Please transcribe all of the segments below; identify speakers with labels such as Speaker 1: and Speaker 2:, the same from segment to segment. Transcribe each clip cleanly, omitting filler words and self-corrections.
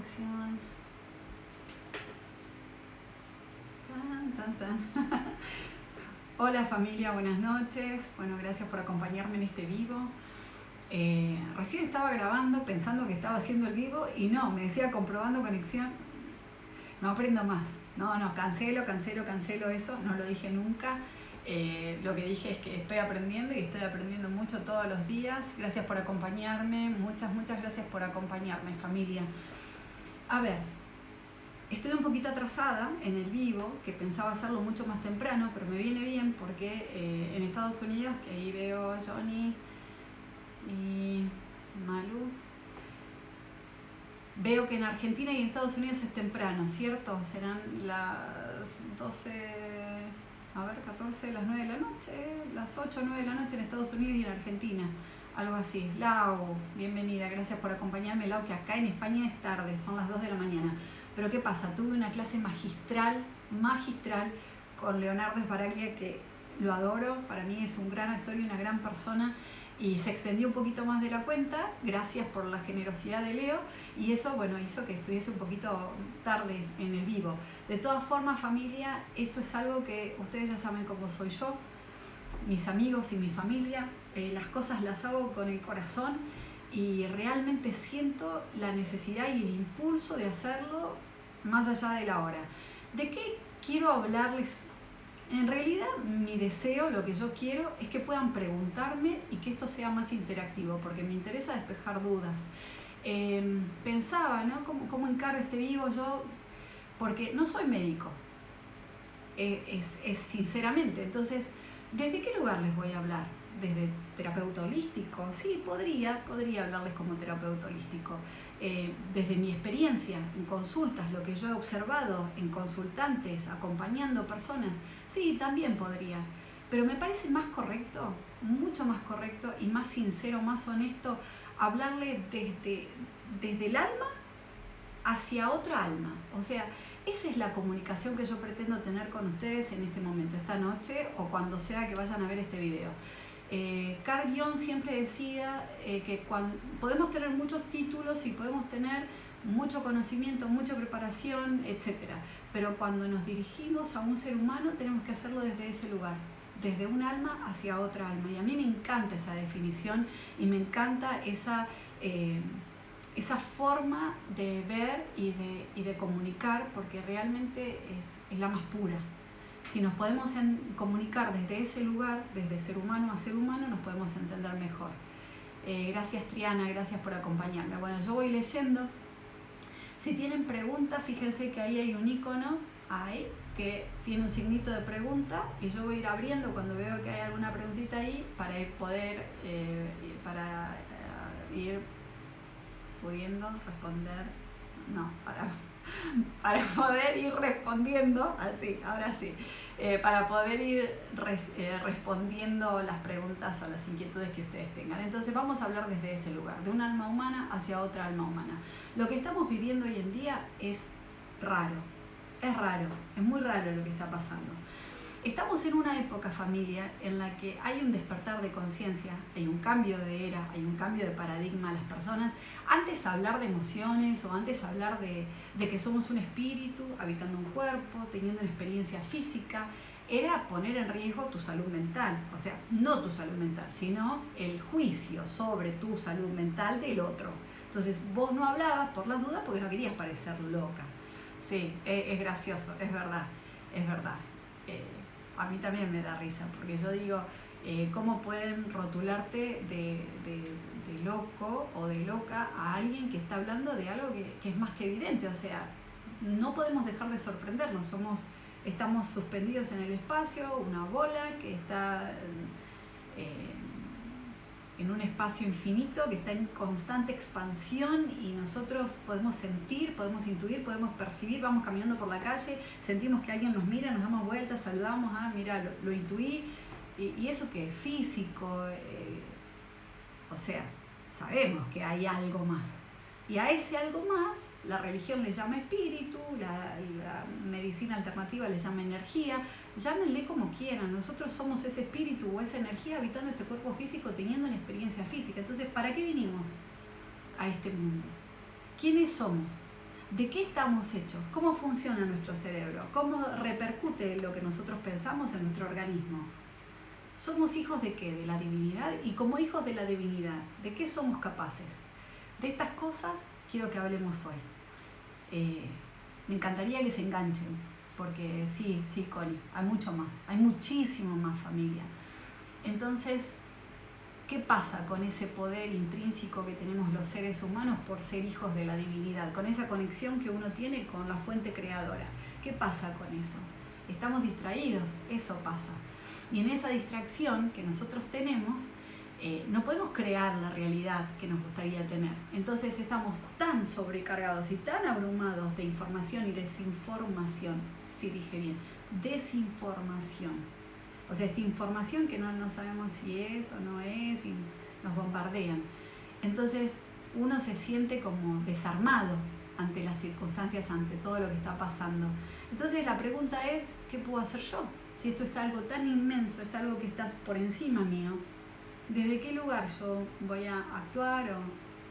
Speaker 1: conexión. Tan. Hola familia, buenas noches. Bueno, gracias por acompañarme en este vivo. Recién estaba grabando pensando que estaba haciendo el vivo y no, me decía comprobando conexión. No aprendo más. No, cancelo eso, no lo dije nunca. Lo que dije es que estoy aprendiendo y estoy aprendiendo mucho todos los días. Gracias por acompañarme, muchas gracias por acompañarme, familia. A ver, estoy un poquito atrasada en el vivo, que pensaba hacerlo mucho más temprano, pero me viene bien porque en Estados Unidos, que ahí veo a Johnny y Malu, veo que en Argentina y en Estados Unidos es temprano, ¿cierto? Serán las 12, 14, las 9 de la noche, las 8 o 9 de la noche en Estados Unidos y en Argentina, algo así. Lau, bienvenida, gracias por acompañarme. Lau, que acá en España es tarde, son las 2 de la mañana. Pero ¿qué pasa? Tuve una clase magistral con Leonardo Sbaraglia, que lo adoro, para mí es un gran actor y una gran persona, y se extendió un poquito más de la cuenta, gracias por la generosidad de Leo, y eso, bueno, hizo que estuviese un poquito tarde en el vivo. De todas formas, familia, esto es algo que ustedes ya saben cómo soy yo, mis amigos y mi familia, las cosas las hago con el corazón y realmente siento la necesidad y el impulso de hacerlo más allá de la hora. ¿De qué quiero hablarles? En realidad mi deseo, lo que yo quiero, es que puedan preguntarme y que esto sea más interactivo, porque me interesa despejar dudas. Pensaba, ¿no? ¿Cómo encaro este vivo yo? Porque no soy médico, es sinceramente. Entonces, ¿desde qué lugar les voy a hablar? ¿Desde terapeuta holístico? Sí, podría hablarles como terapeuta holístico. Desde mi experiencia en consultas, lo que yo he observado en consultantes, acompañando personas, sí, también podría. Pero me parece más correcto, mucho más correcto y más sincero, más honesto, hablarle desde el alma hacia otra alma. O sea, esa es la comunicación que yo pretendo tener con ustedes en este momento, esta noche o cuando sea que vayan a ver este video. Carl Jung siempre decía que podemos tener muchos títulos y podemos tener mucho conocimiento, mucha preparación, etc. Pero cuando nos dirigimos a un ser humano tenemos que hacerlo desde ese lugar, desde un alma hacia otra alma. Y a mí me encanta esa definición y me encanta esa forma de ver y de comunicar, porque realmente es la más pura. Si nos podemos comunicar desde ese lugar, desde ser humano a ser humano, nos podemos entender mejor. Gracias Triana, gracias por acompañarme. Bueno, yo voy leyendo. Si tienen preguntas, fíjense que ahí hay un icono ahí que tiene un signito de pregunta y yo voy a ir abriendo cuando veo que hay alguna preguntita ahí para poder ir pudiendo responder, para poder ir respondiendo, así, ahora sí, para poder ir respondiendo las preguntas o las inquietudes que ustedes tengan. Entonces vamos a hablar desde ese lugar, de un alma humana hacia otra alma humana. Lo que estamos viviendo hoy en día es raro, es muy raro lo que está pasando. Estamos en una época, familia, en la que hay un despertar de conciencia, hay un cambio de era, hay un cambio de paradigma a las personas. Antes hablar de emociones o antes hablar de que somos un espíritu habitando un cuerpo, teniendo una experiencia física, era poner en riesgo tu salud mental. O sea, no tu salud mental, sino el juicio sobre tu salud mental del otro. Entonces vos no hablabas por las dudas porque no querías parecer loca. Sí, es gracioso, es verdad. A mí también me da risa, porque yo digo, ¿cómo pueden rotularte de loco o de loca a alguien que está hablando de algo que es más que evidente? O sea, no podemos dejar de sorprendernos, estamos suspendidos en el espacio, una bola que está en un espacio infinito, que está en constante expansión y nosotros podemos sentir, podemos intuir, podemos percibir, vamos caminando por la calle, sentimos que alguien nos mira, nos damos vueltas, saludamos, mira, lo intuí, y eso que es físico, o sea, sabemos que hay algo más. Y a ese algo más, la religión le llama espíritu, la medicina alternativa le llama energía, llámenle como quieran. Nosotros somos ese espíritu o esa energía habitando este cuerpo físico, teniendo una experiencia física. Entonces, ¿para qué vinimos a este mundo? ¿Quiénes somos? ¿De qué estamos hechos? ¿Cómo funciona nuestro cerebro? ¿Cómo repercute lo que nosotros pensamos en nuestro organismo? ¿Somos hijos de qué? De la divinidad. Y como hijos de la divinidad, ¿de qué somos capaces? De estas cosas quiero que hablemos hoy. Me encantaría que se enganchen, porque sí, Connie, hay mucho más, hay muchísimo más familia. Entonces, ¿qué pasa con ese poder intrínseco que tenemos los seres humanos por ser hijos de la divinidad? Con esa conexión que uno tiene con la fuente creadora. ¿Qué pasa con eso? Estamos distraídos, eso pasa. Y en esa distracción que nosotros tenemos, no podemos crear la realidad que nos gustaría tener. Entonces estamos tan sobrecargados y tan abrumados de información y desinformación, si dije bien, desinformación. O sea, esta información que no sabemos si es o no es y nos bombardean. Entonces uno se siente como desarmado ante las circunstancias, ante todo lo que está pasando. Entonces la pregunta es, ¿qué puedo hacer yo? Si esto es algo tan inmenso, es algo que está por encima mío, ¿desde qué lugar yo voy a actuar o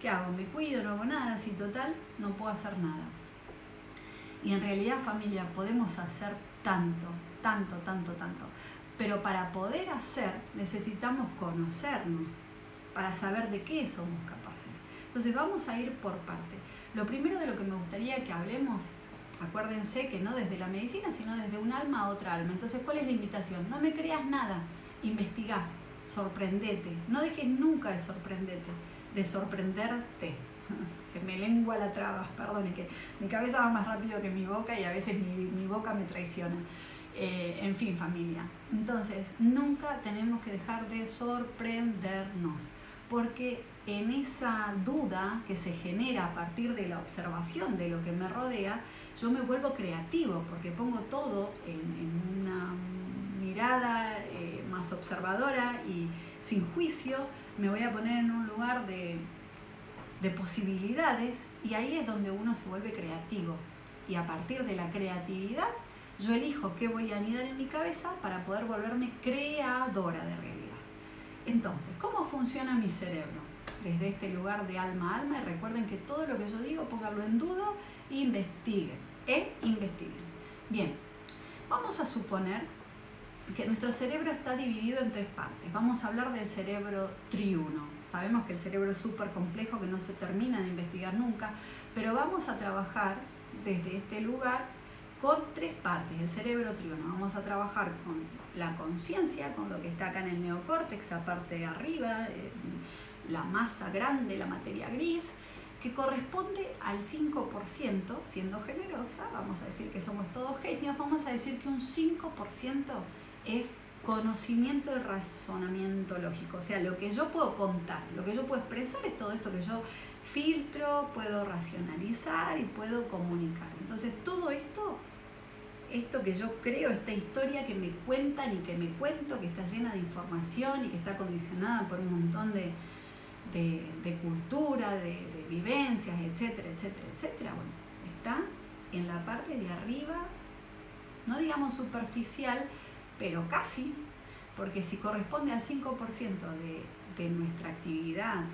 Speaker 1: qué hago? ¿Me cuido? ¿No hago nada? Si total, no puedo hacer nada. Y en realidad, familia, podemos hacer tanto. Pero para poder hacer necesitamos conocernos, para saber de qué somos capaces. Entonces vamos a ir por parte. Lo primero de lo que me gustaría que hablemos, acuérdense que no desde la medicina, sino desde un alma a otra alma. Entonces, ¿cuál es la invitación? No me creas nada, investigá, sorprendete. No dejes nunca de sorprenderte. Se me lengua la traba, perdón, es que mi cabeza va más rápido que mi boca y a veces mi boca me traiciona. En fin, familia. Entonces, nunca tenemos que dejar de sorprendernos, porque en esa duda que se genera a partir de la observación de lo que me rodea, yo me vuelvo creativo, porque pongo todo en una mirada más observadora y sin juicio, me voy a poner en un lugar de posibilidades, y ahí es donde uno se vuelve creativo. Y a partir de la creatividad, yo elijo qué voy a anidar en mi cabeza para poder volverme creadora de realidad. Entonces, ¿cómo funciona mi cerebro? Desde este lugar de alma a alma, y recuerden que todo lo que yo digo, pónganlo en duda e investiguen. Bien, vamos a suponer que nuestro cerebro está dividido en 3 partes. Vamos a hablar del cerebro triuno. Sabemos que el cerebro es súper complejo, que no se termina de investigar nunca, pero vamos a trabajar desde este lugar con 3 partes, el cerebro triuno. Vamos a trabajar con la conciencia, con lo que está acá en el neocórtex, la parte de arriba, la masa grande, la materia gris, que corresponde al 5%, siendo generosa, vamos a decir que somos todos genios, vamos a decir que un 5% es conocimiento y razonamiento lógico. O sea, lo que yo puedo contar, lo que yo puedo expresar es todo esto que yo filtro, puedo racionalizar y puedo comunicar. Entonces, todo esto que yo creo, esta historia que me cuentan y que me cuento, que está llena de información y que está condicionada por un montón de cultura, de vivencias, etcétera, bueno, está en la parte de arriba, no digamos superficial, pero casi, porque si corresponde al 5% de nuestra actividad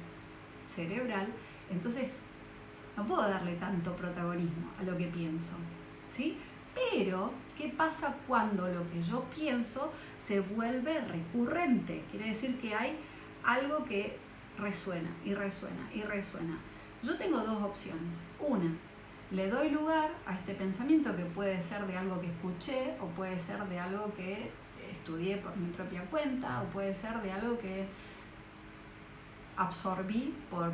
Speaker 1: cerebral, entonces no puedo darle tanto protagonismo a lo que pienso, ¿sí? Pero, ¿qué pasa cuando lo que yo pienso se vuelve recurrente? Quiere decir que hay algo que resuena y resuena y resuena. Yo tengo 2 opciones. Una, le doy lugar a este pensamiento, que puede ser de algo que escuché, o puede ser de algo que estudié por mi propia cuenta, o puede ser de algo que absorbí por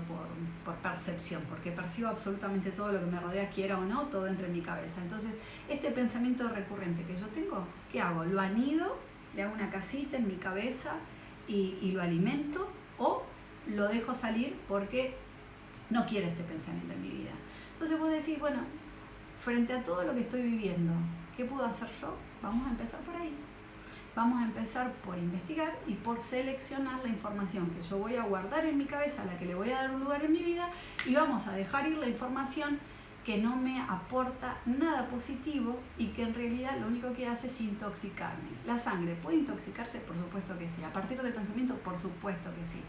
Speaker 1: percepción, porque percibo absolutamente todo lo que me rodea, quiera o no, todo entra en mi cabeza. Entonces, este pensamiento recurrente que yo tengo, ¿qué hago? Lo anido, le hago una casita en mi cabeza y lo alimento, o lo dejo salir porque no quiero este pensamiento en mi vida. Entonces vos decís, bueno, frente a todo lo que estoy viviendo, ¿qué puedo hacer yo? Vamos a empezar por ahí. Vamos a empezar por investigar y por seleccionar la información que yo voy a guardar en mi cabeza, a la que le voy a dar un lugar en mi vida, y vamos a dejar ir la información que no me aporta nada positivo y que en realidad lo único que hace es intoxicarme. ¿La sangre puede intoxicarse? Por supuesto que sí. ¿A partir del pensamiento? Por supuesto que sí.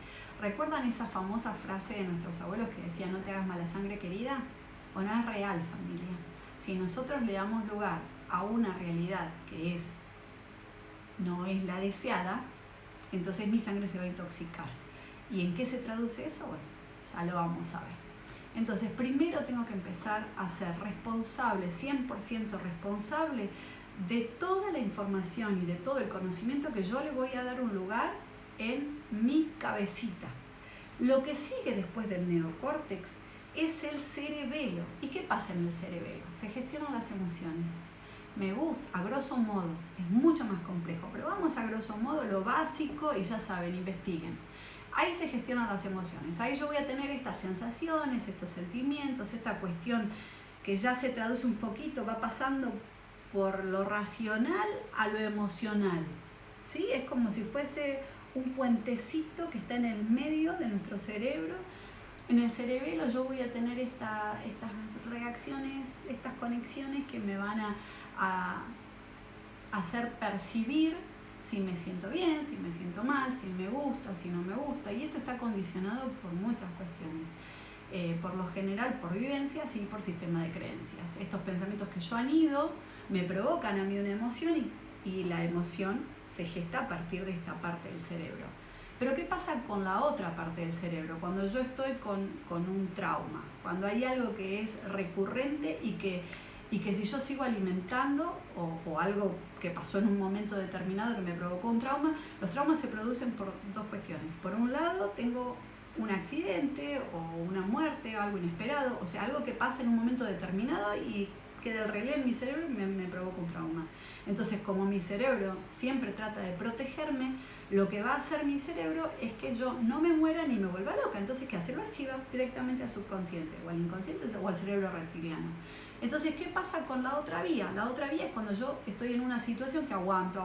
Speaker 1: ¿Recuerdan esa famosa frase de nuestros abuelos que decía, no te hagas mala sangre, querida? o no es real, familia. Si nosotros le damos lugar a una realidad que no es la deseada, entonces mi sangre se va a intoxicar. ¿Y en qué se traduce eso? Bueno, ya lo vamos a ver. Entonces, primero tengo que empezar a ser responsable, 100% responsable de toda la información y de todo el conocimiento que yo le voy a dar un lugar en mi cabecita. Lo que sigue después del neocórtex es el cerebelo. ¿Y qué pasa en el cerebelo? Se gestionan las emociones. Me gusta, a grosso modo, es mucho más complejo, pero vamos a grosso modo lo básico y ya saben, investiguen. Ahí se gestionan las emociones, ahí yo voy a tener estas sensaciones, estos sentimientos, esta cuestión que ya se traduce un poquito, va pasando por lo racional a lo emocional, ¿sí? Es como si fuese un puentecito que está en el medio de nuestro cerebro. En el cerebelo yo voy a tener estas reacciones, estas conexiones que me van a hacer percibir si me siento bien, si me siento mal, si me gusta, si no me gusta. Y esto está condicionado por muchas cuestiones. Por lo general por vivencias y por sistema de creencias. Estos pensamientos que yo anido me provocan a mí una emoción y la emoción se gesta a partir de esta parte del cerebro. Pero ¿qué pasa con la otra parte del cerebro? Cuando yo estoy con un trauma, cuando hay algo que es recurrente y que si yo sigo alimentando o algo que pasó en un momento determinado que me provocó un trauma, los traumas se producen por dos cuestiones. Por un lado, tengo un accidente o una muerte o algo inesperado, o sea, algo que pasa en un momento determinado y queda el relé en mi cerebro y me provoca un trauma. Entonces, como mi cerebro siempre trata de protegerme, lo que va a hacer mi cerebro es que yo no me muera ni me vuelva loca. Entonces, ¿qué hace? Lo archiva directamente al subconsciente o al inconsciente o al cerebro reptiliano. Entonces, ¿qué pasa con la otra vía? La otra vía es cuando yo estoy en una situación que aguanto.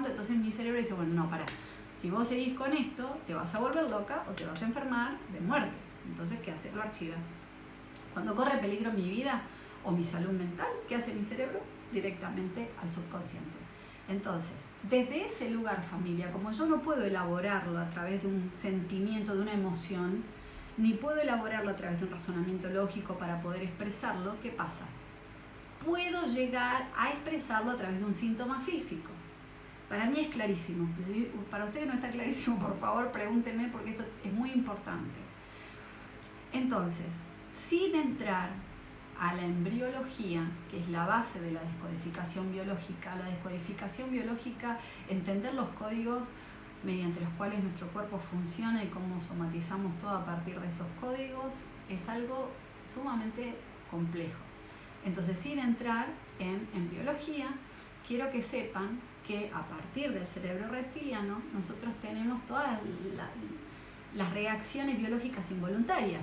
Speaker 1: Entonces mi cerebro dice, bueno, no, pará. Si vos seguís con esto, te vas a volver loca o te vas a enfermar de muerte. Entonces, ¿qué hace? Lo archiva. Cuando corre peligro mi vida o mi salud mental, ¿qué hace mi cerebro? Directamente al subconsciente. Entonces, desde ese lugar, familia, como yo no puedo elaborarlo a través de un sentimiento, de una emoción, ni puedo elaborarlo a través de un razonamiento lógico para poder expresarlo, ¿qué pasa? Puedo llegar a expresarlo a través de un síntoma físico. Para mí es clarísimo. Si para ustedes no está clarísimo, por favor pregúntenme porque esto es muy importante. Entonces, sin entrar a la embriología, que es la base de la descodificación biológica, entender los códigos mediante los cuales nuestro cuerpo funciona y cómo somatizamos todo a partir de esos códigos, es algo sumamente complejo. Entonces, sin entrar en biología, quiero que sepan que a partir del cerebro reptiliano nosotros tenemos todas las reacciones biológicas involuntarias,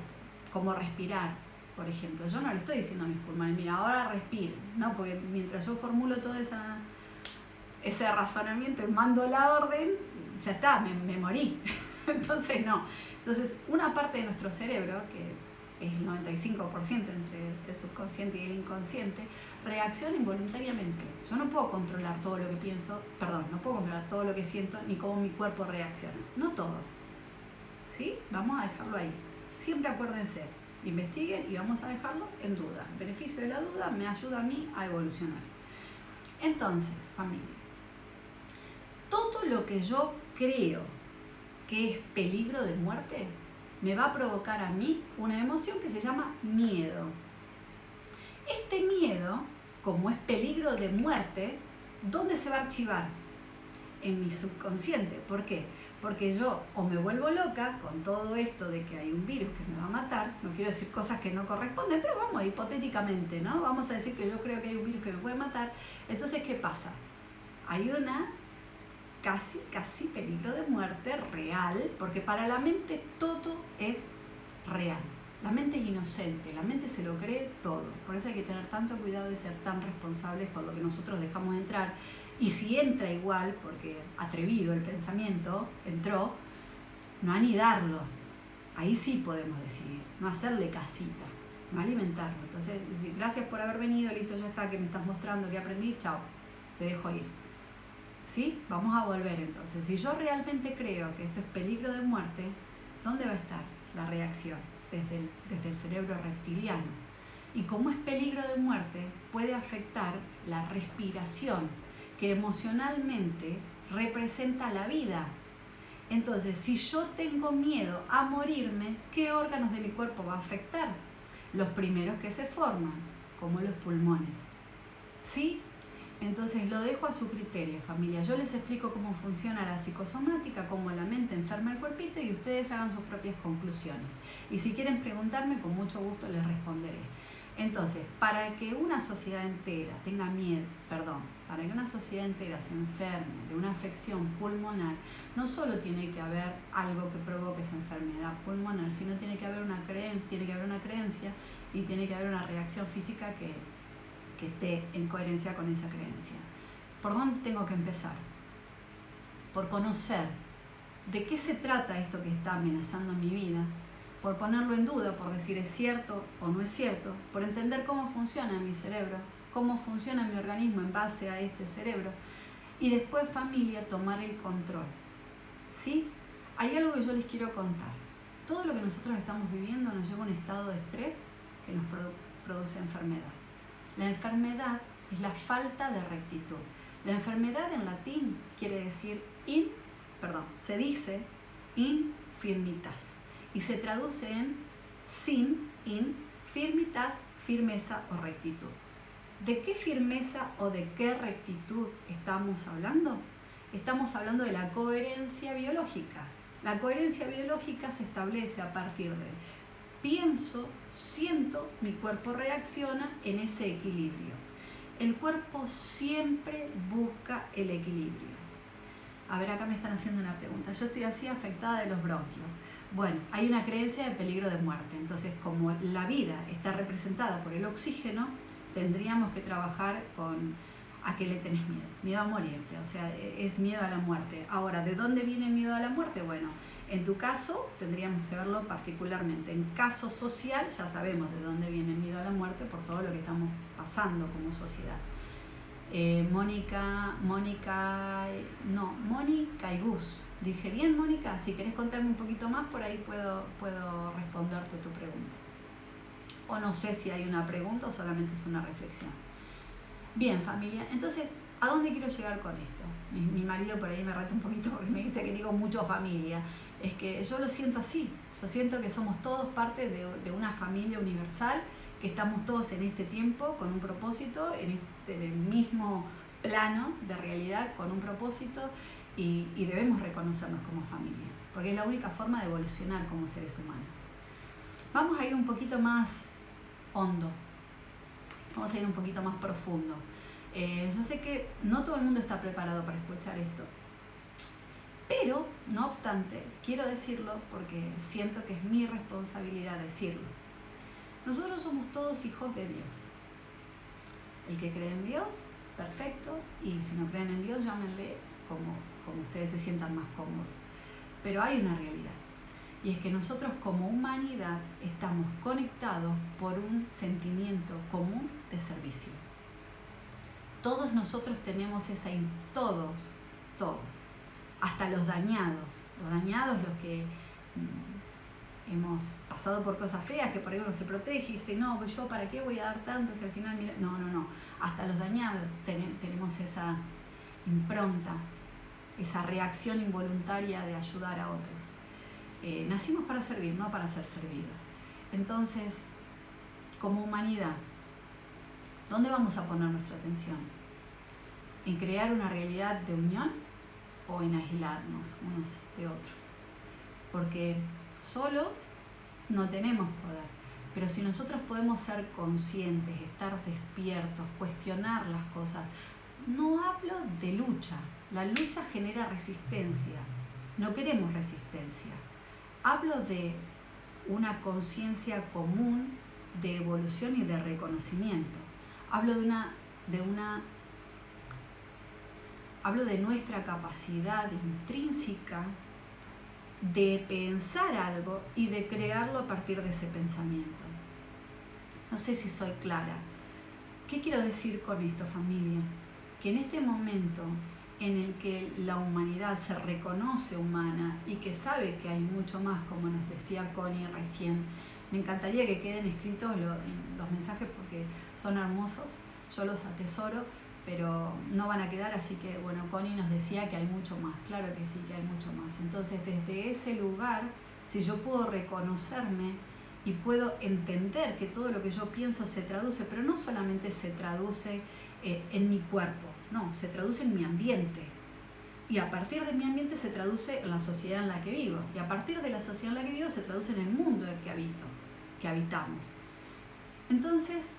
Speaker 1: como respirar, por ejemplo. Yo no le estoy diciendo a mis pulmones, mira, ahora respiren, no, porque mientras yo formulo todo ese razonamiento y mando la orden, ya está, me morí. Entonces no. Entonces una parte de nuestro cerebro, que es el 95% entre el subconsciente y el inconsciente, reacciona involuntariamente. Yo no puedo controlar todo lo que pienso, no puedo controlar todo lo que siento ni cómo mi cuerpo reacciona. No todo. ¿Sí? Vamos a dejarlo ahí. Siempre acuérdense, investiguen y vamos a dejarlo en duda. El beneficio de la duda me ayuda a mí a evolucionar. Entonces, familia, todo lo que yo creo que es peligro de muerte me va a provocar a mí una emoción que se llama miedo. Este miedo, como es peligro de muerte, ¿dónde se va a archivar? En mi subconsciente. ¿Por qué? Porque yo o me vuelvo loca con todo esto de que hay un virus que me va a matar, no quiero decir cosas que no corresponden, pero vamos, hipotéticamente, ¿no? Vamos a decir que yo creo que hay un virus que me puede matar. Entonces, ¿qué pasa? Hay una casi peligro de muerte real, porque para la mente todo es real. La mente es inocente, la mente se lo cree todo. Por eso hay que tener tanto cuidado de ser tan responsables por lo que nosotros dejamos entrar. Y si entra igual, porque atrevido el pensamiento entró, no anidarlo. Ahí sí podemos decidir, no hacerle casita, no alimentarlo. Entonces, decir, gracias por haber venido, listo, ya está, que me estás mostrando, que aprendí, chao, te dejo ir. ¿Sí? Vamos a volver entonces. Si yo realmente creo que esto es peligro de muerte, ¿dónde va a estar la reacción? desde el cerebro reptiliano. Y como es peligro de muerte, puede afectar la respiración, que emocionalmente representa la vida. Entonces, si yo tengo miedo a morirme, ¿qué órganos de mi cuerpo va a afectar? Los primeros que se forman, como los pulmones. ¿Sí? Entonces lo dejo a su criterio, familia. Yo les explico cómo funciona la psicosomática, cómo la mente enferma el cuerpito y ustedes hagan sus propias conclusiones. Y si quieren preguntarme, con mucho gusto les responderé. Entonces, para que una sociedad entera tenga miedo, para que una sociedad entera se enferme de una afección pulmonar, no solo tiene que haber algo que provoque esa enfermedad pulmonar, sino tiene que haber una creencia y tiene que haber una reacción física que esté en coherencia con esa creencia. ¿Por dónde tengo que empezar? Por conocer de qué se trata esto que está amenazando mi vida, por ponerlo en duda, por decir es cierto o no es cierto, por entender cómo funciona mi cerebro, cómo funciona mi organismo en base a este cerebro, y después, familia, tomar el control. ¿Sí? Hay algo que yo les quiero contar. Todo lo que nosotros estamos viviendo nos lleva a un estado de estrés que nos produce enfermedad. La enfermedad es la falta de rectitud. La enfermedad en latín quiere decir se dice infirmitas y se traduce en firmitas, firmeza o rectitud. ¿De qué firmeza o de qué rectitud estamos hablando? Estamos hablando de la coherencia biológica. La coherencia biológica se establece a partir de pienso, siento, mi cuerpo reacciona en ese equilibrio. El cuerpo siempre busca el equilibrio. A ver, acá me están haciendo una pregunta. Yo estoy así afectada de los bronquios. Bueno, hay una creencia de peligro de muerte. Entonces, como la vida está representada por el oxígeno, tendríamos que trabajar con ¿a qué le tenés miedo? Miedo a morirte, o sea, es miedo a la muerte. Ahora, ¿de dónde viene el miedo a la muerte? Bueno, en tu caso tendríamos que verlo particularmente. En caso social ya sabemos de dónde viene el miedo a la muerte por todo lo que estamos pasando como sociedad. Mónica y Gus. ¿Dije bien, Mónica? Si querés contarme un poquito más, por ahí puedo responderte tu pregunta. O no sé si hay una pregunta o solamente es una reflexión. Bien, familia, entonces, ¿a dónde quiero llegar con esto? Mi marido por ahí me reta un poquito porque me dice que digo mucho familia. Es que yo lo siento así. Yo siento que somos todos parte de una familia universal, que estamos todos en este tiempo con un propósito, en el mismo plano de realidad con un propósito y debemos reconocernos como familia, porque es la única forma de evolucionar como seres humanos. Vamos a ir un poquito más hondo. Vamos a ir un poquito más profundo. Yo sé que no todo el mundo está preparado para escuchar esto, pero, no obstante, quiero decirlo porque siento que es mi responsabilidad decirlo. Nosotros somos todos hijos de Dios. El que cree en Dios, perfecto, y si no creen en Dios, llámenle como ustedes se sientan más cómodos. Pero hay una realidad. Y es que nosotros como humanidad estamos conectados por un sentimiento común de servicio. Todos nosotros tenemos todos, hasta los dañados, los que hemos pasado por cosas feas, que por ahí uno se protege y dice, no, pues yo para qué voy a dar tanto si al final, mira, no, hasta los dañados tenemos esa impronta, esa reacción involuntaria de ayudar a otros. Nacimos para servir, no para ser servidos. Entonces, como humanidad, ¿dónde vamos a poner nuestra atención? ¿En crear una realidad de unión o en aislarnos unos de otros? Porque solos no tenemos poder, pero si nosotros podemos ser conscientes, estar despiertos, cuestionar las cosas, no hablo de lucha, la lucha genera resistencia, no queremos resistencia. Hablo de una conciencia común de evolución y de reconocimiento. Hablo de nuestra capacidad intrínseca de pensar algo y de crearlo a partir de ese pensamiento. No sé si soy clara. ¿Qué quiero decir con esto, familia? Que en este momento en el que la humanidad se reconoce humana y que sabe que hay mucho más, como nos decía Connie recién, Me encantaría que queden escritos los mensajes porque son hermosos, yo los atesoro, pero no van a quedar, así que bueno, Connie nos decía que hay mucho más, claro que sí, que hay mucho más. Entonces desde ese lugar, si yo puedo reconocerme y puedo entender que todo lo que yo pienso se traduce, pero no solamente se traduce en mi cuerpo, no, se traduce en mi ambiente. Y a partir de mi ambiente se traduce en la sociedad en la que vivo. Y a partir de la sociedad en la que vivo se traduce en el mundo en el que habitamos. Entonces,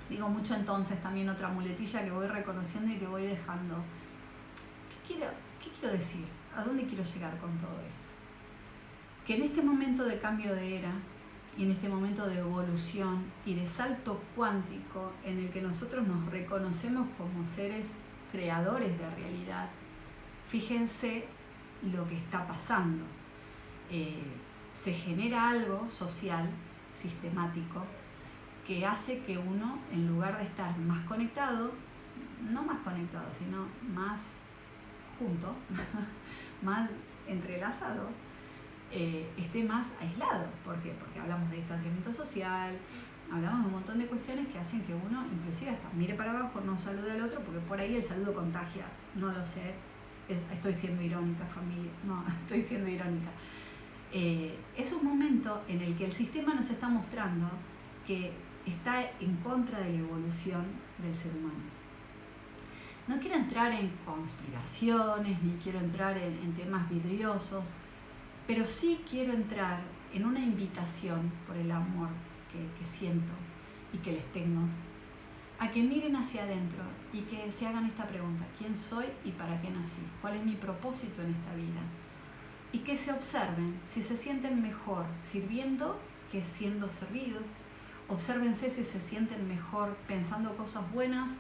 Speaker 1: digo mucho entonces, también otra muletilla que voy reconociendo y que voy dejando. ¿Qué quiero decir? ¿A dónde quiero llegar con todo esto? Que en este momento de cambio de era y en este momento de evolución y de salto cuántico en el que nosotros nos reconocemos como seres creadores de realidad, fíjense lo que está pasando. Se genera algo social, sistemático, que hace que uno, en lugar de estar más conectado, no más conectado, sino más junto, más entrelazado, esté más aislado. ¿Por qué? Porque hablamos de distanciamiento social, hablamos de un montón de cuestiones que hacen que uno inclusive hasta mire para abajo, no salude al otro, porque por ahí el saludo contagia, no lo sé. Estoy siendo irónica, familia, no, estoy siendo irónica. Es un momento en el que el sistema nos está mostrando que está en contra de la evolución del ser humano. No quiero entrar en conspiraciones, ni quiero entrar en temas vidriosos, pero sí quiero entrar en una invitación por el amor que siento y que les tengo, a que miren hacia adentro y que se hagan esta pregunta: ¿quién soy y para qué nací? ¿Cuál es mi propósito en esta vida? Y que se observen si se sienten mejor sirviendo que siendo servidos. Obsérvense si se sienten mejor pensando cosas buenas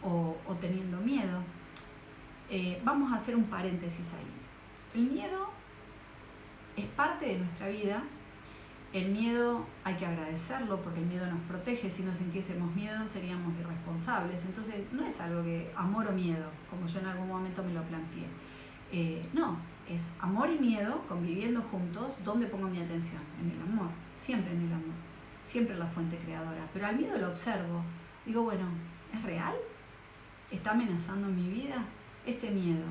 Speaker 1: o teniendo miedo. Vamos a hacer un paréntesis ahí. El miedo es parte de nuestra vida. El miedo hay que agradecerlo porque el miedo nos protege. Si no sintiésemos miedo seríamos irresponsables. Entonces no es algo que amor o miedo, como yo en algún momento me lo planteé. No, es amor y miedo conviviendo juntos. ¿Dónde pongo mi atención? En el amor, siempre en el amor, siempre en la fuente creadora. Pero al miedo lo observo. Digo, bueno, ¿es real? ¿Está amenazando mi vida? Este miedo.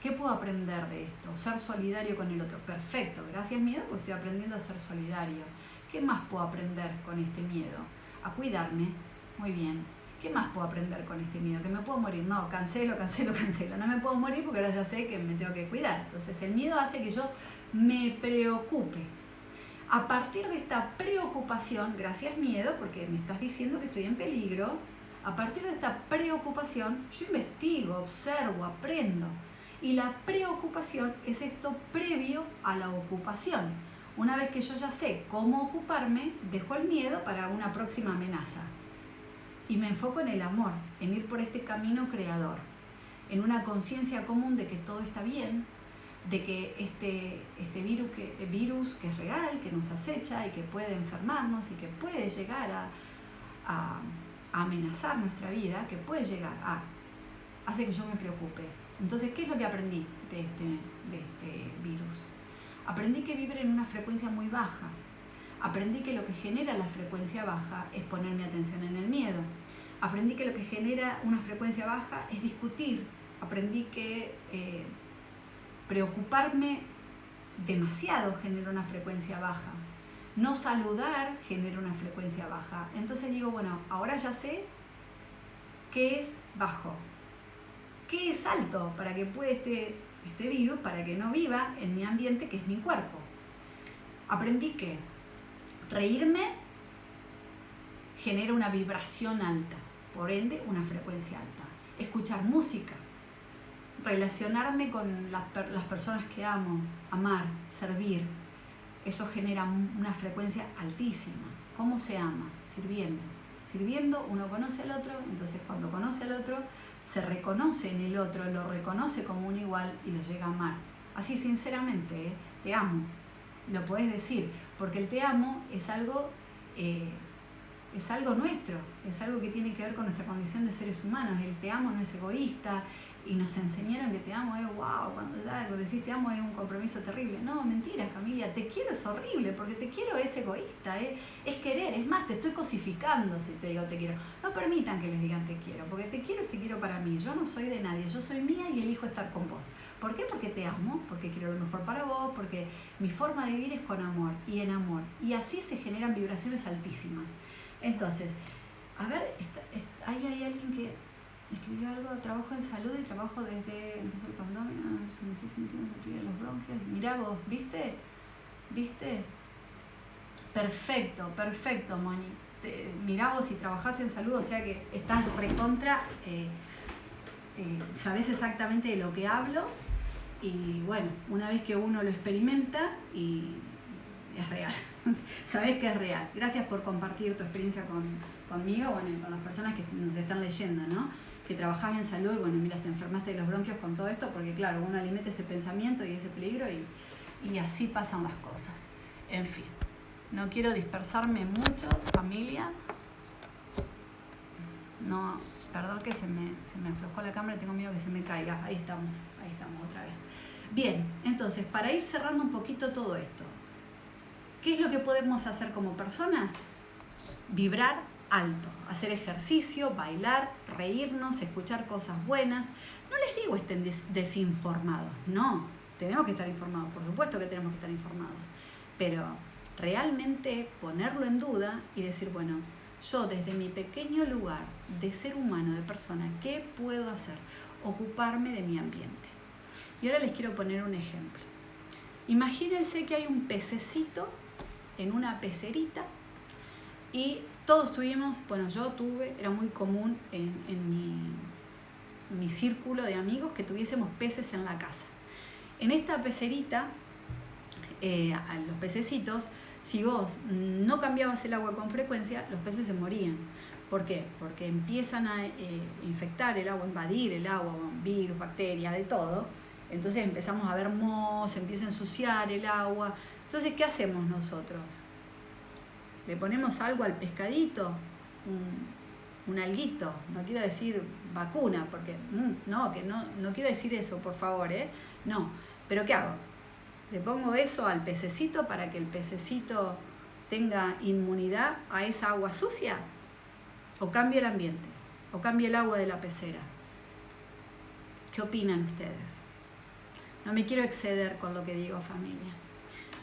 Speaker 1: ¿Qué puedo aprender de esto? Ser solidario con el otro. Perfecto, gracias miedo, pues estoy aprendiendo a ser solidario. ¿Qué más puedo aprender con este miedo? A cuidarme. Muy bien. ¿Qué más puedo aprender con este miedo? ¿Que me puedo morir? No, cancelo. No me puedo morir porque ahora ya sé que me tengo que cuidar. Entonces el miedo hace que yo me preocupe. A partir de esta preocupación, gracias miedo, porque me estás diciendo que estoy en peligro, a partir de esta preocupación yo investigo, observo, aprendo. Y la preocupación es esto previo a la ocupación. Una vez que yo ya sé cómo ocuparme, dejo el miedo para una próxima amenaza. Y me enfoco en el amor, en ir por este camino creador, en una conciencia común de que todo está bien, de que este virus que es real, que nos acecha y que puede enfermarnos y que puede llegar a amenazar nuestra vida, que puede llegar hace que yo me preocupe. Entonces, ¿qué es lo que aprendí de este virus? Aprendí que vibra en una frecuencia muy baja. Aprendí que lo que genera la frecuencia baja es poner mi atención en el miedo. Aprendí que lo que genera una frecuencia baja es discutir. Aprendí que preocuparme demasiado genera una frecuencia baja. No saludar genera una frecuencia baja. Entonces digo, bueno, ahora ya sé qué es bajo. ¿Qué es alto para que pueda este virus, para que no viva en mi ambiente, que es mi cuerpo? Aprendí que reírme genera una vibración alta, por ende una frecuencia alta. Escuchar música, relacionarme con las personas que amo, amar, servir, eso genera una frecuencia altísima. ¿Cómo se ama? Sirviendo. Sirviendo uno conoce al otro, entonces cuando conoce al otro, se reconoce en el otro, lo reconoce como un igual y lo llega a amar. Así sinceramente, te amo. Lo podés decir, porque el te amo es algo nuestro, es algo que tiene que ver con nuestra condición de seres humanos. El te amo no es egoísta, y nos enseñaron que te amo es wow, cuando ya decís te amo es un compromiso terrible. No, mentira, familia, te quiero es horrible, porque te quiero es egoísta, es querer, es más, te estoy cosificando si te digo te quiero. No permitan que les digan te quiero, porque te quiero es te quiero para mí, yo no soy de nadie, yo soy mía y elijo estar con vos. ¿Por qué? Porque te amo, porque quiero lo mejor para vos, porque mi forma de vivir es con amor y en amor, y así se generan vibraciones altísimas. Entonces, a ver, ahí hay alguien que escribió algo, trabajo en salud y trabajo desde, empezó el pandemia, hace muchísimo tiempo se escribían los bronquios. Mirá vos, ¿viste? Perfecto, Moni. Mirá vos si trabajás en salud, o sea que estás recontra, sabés exactamente de lo que hablo, y bueno, una vez que uno lo experimenta y es real, sabés que es real. Gracias por compartir tu experiencia conmigo, bueno, y con las personas que nos están leyendo, ¿no? Que trabajás en salud y bueno, mira, te enfermaste de los bronquios con todo esto, porque claro, uno alimenta ese pensamiento y ese peligro y así pasan las cosas. En fin, no quiero dispersarme mucho, familia. No, perdón que se me aflojó la cámara, tengo miedo que se me caiga. Ahí estamos otra vez. Bien, entonces, para ir cerrando un poquito todo esto, ¿qué es lo que podemos hacer como personas? Vibrar alto, hacer ejercicio, bailar, reírnos, escuchar cosas buenas. No les digo estén desinformados, no, tenemos que estar informados, por supuesto que tenemos que estar informados, pero realmente ponerlo en duda y decir, bueno, yo desde mi pequeño lugar de ser humano, de persona, ¿qué puedo hacer? Ocuparme de mi ambiente. Y ahora les quiero poner un ejemplo. Imagínense que hay un pececito en una pecerita y todos tuvimos, bueno, yo tuve, era muy común en mi círculo de amigos que tuviésemos peces en la casa. En esta pecerita, a los pececitos, si vos no cambiabas el agua con frecuencia, los peces se morían. ¿Por qué? Porque empiezan a infectar el agua, invadir el agua, virus, bacterias, de todo. Entonces empezamos a ver mohos, se empieza a ensuciar el agua. Entonces, ¿qué hacemos nosotros? Le ponemos algo al pescadito, un alguito, no quiero decir vacuna, porque no quiero decir eso, por favor, no, pero ¿qué hago? Le pongo eso al pececito para que el pececito tenga inmunidad a esa agua sucia, o cambie el ambiente, o cambie el agua de la pecera. ¿Qué opinan ustedes? No me quiero exceder con lo que digo, familia.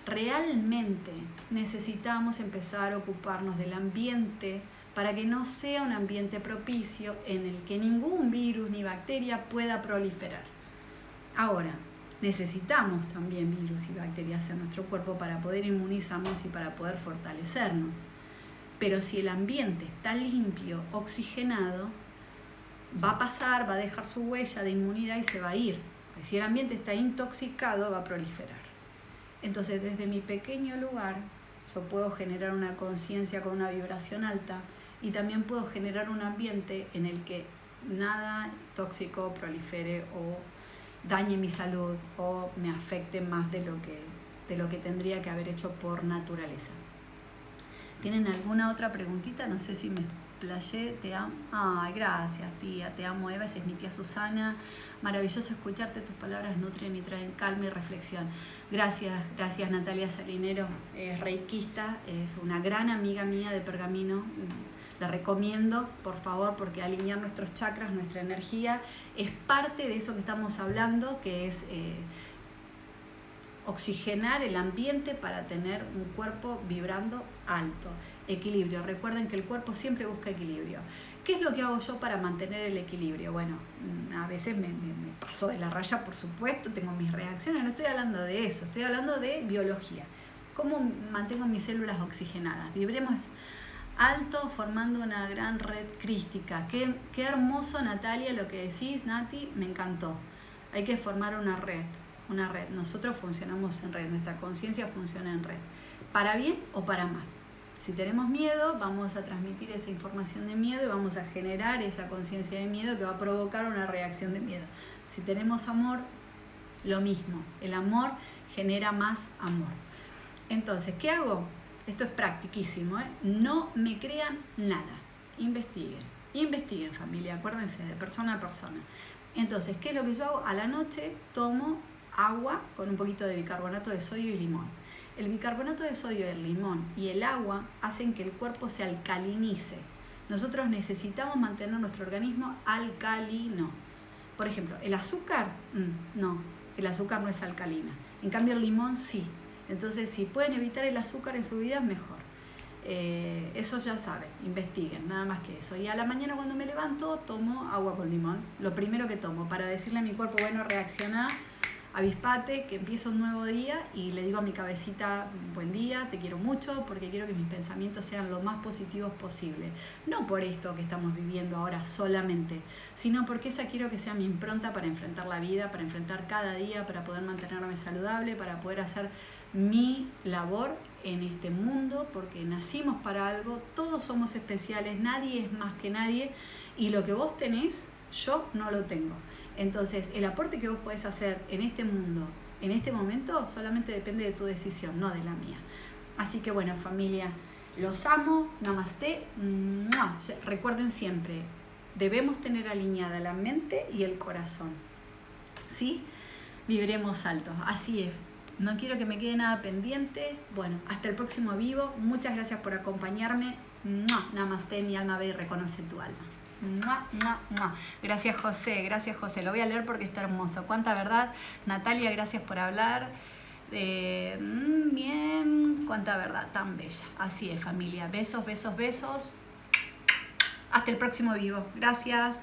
Speaker 1: Realmente necesitamos empezar a ocuparnos del ambiente para que no sea un ambiente propicio en el que ningún virus ni bacteria pueda proliferar. Ahora, necesitamos también virus y bacterias en nuestro cuerpo para poder inmunizarnos y para poder fortalecernos. Pero si el ambiente está limpio, oxigenado, va a pasar, va a dejar su huella de inmunidad y se va a ir. Si el ambiente está intoxicado, va a proliferar. Entonces, desde mi pequeño lugar, yo puedo generar una conciencia con una vibración alta y también puedo generar un ambiente en el que nada tóxico prolifere o dañe mi salud o me afecte más de lo que tendría que haber hecho por naturaleza. ¿Tienen alguna otra preguntita? No sé si me explayé. Te amo. Ay, gracias, tía. Te amo, Eva. Esa es mi tía Susana. Maravilloso escucharte. Tus palabras nutren y traen calma y reflexión. Gracias, Natalia Salinero. Es reikista, es una gran amiga mía de Pergamino. La recomiendo, por favor, porque alinear nuestros chakras, nuestra energía, es parte de eso que estamos hablando, que es oxigenar el ambiente para tener un cuerpo vibrando alto. Equilibrio. Recuerden que el cuerpo siempre busca equilibrio. ¿Qué es lo que hago yo para mantener el equilibrio? Bueno, a veces me paso de la raya, por supuesto, tengo mis reacciones, no estoy hablando de eso, estoy hablando de biología. ¿Cómo mantengo mis células oxigenadas? Vibremos alto formando una gran red crística. Qué hermoso, Natalia, lo que decís, Nati, me encantó. Hay que formar una red. Nosotros funcionamos en red, nuestra conciencia funciona en red, para bien o para mal. Si tenemos miedo, vamos a transmitir esa información de miedo y vamos a generar esa conciencia de miedo que va a provocar una reacción de miedo. Si tenemos amor, lo mismo. El amor genera más amor. Entonces, ¿qué hago? Esto es practiquísimo, No me crean nada. Investiguen, familia, acuérdense, de persona a persona. Entonces, ¿qué es lo que yo hago? A la noche tomo agua con un poquito de bicarbonato de sodio y limón. El bicarbonato de sodio, el limón y el agua hacen que el cuerpo se alcalinice. Nosotros necesitamos mantener nuestro organismo alcalino. Por ejemplo, el azúcar, no, el azúcar no es alcalina. En cambio, el limón sí. Entonces, si pueden evitar el azúcar en su vida, mejor. Eso ya saben, investiguen, nada más que eso. Y a la mañana cuando me levanto, tomo agua con limón. Lo primero que tomo, para decirle a mi cuerpo, bueno, reacciona, avispate, que empieza un nuevo día, y le digo a mi cabecita, buen día, te quiero mucho, porque quiero que mis pensamientos sean lo más positivos posible. No por esto que estamos viviendo ahora solamente, sino porque esa quiero que sea mi impronta para enfrentar la vida, para enfrentar cada día, para poder mantenerme saludable, para poder hacer mi labor en este mundo, porque nacimos para algo, todos somos especiales, nadie es más que nadie, y lo que vos tenés, yo no lo tengo. Entonces, el aporte que vos podés hacer en este mundo, en este momento, solamente depende de tu decisión, no de la mía. Así que bueno, familia, los amo, namaste. ¡Mua! Recuerden siempre, debemos tener alineada la mente y el corazón. ¿Sí? Viviremos altos, así es. No quiero que me quede nada pendiente. Bueno, hasta el próximo vivo. Muchas gracias por acompañarme. ¡Mua! Namaste, mi alma ve y reconoce tu alma. ¡Mua, mua, mua! Gracias, José, gracias, José. Lo voy a leer porque está hermoso. Cuánta verdad. Natalia, gracias por hablar. Bien, cuánta verdad, tan bella. Así es, familia. Besos, besos, besos. Hasta el próximo vivo. Gracias.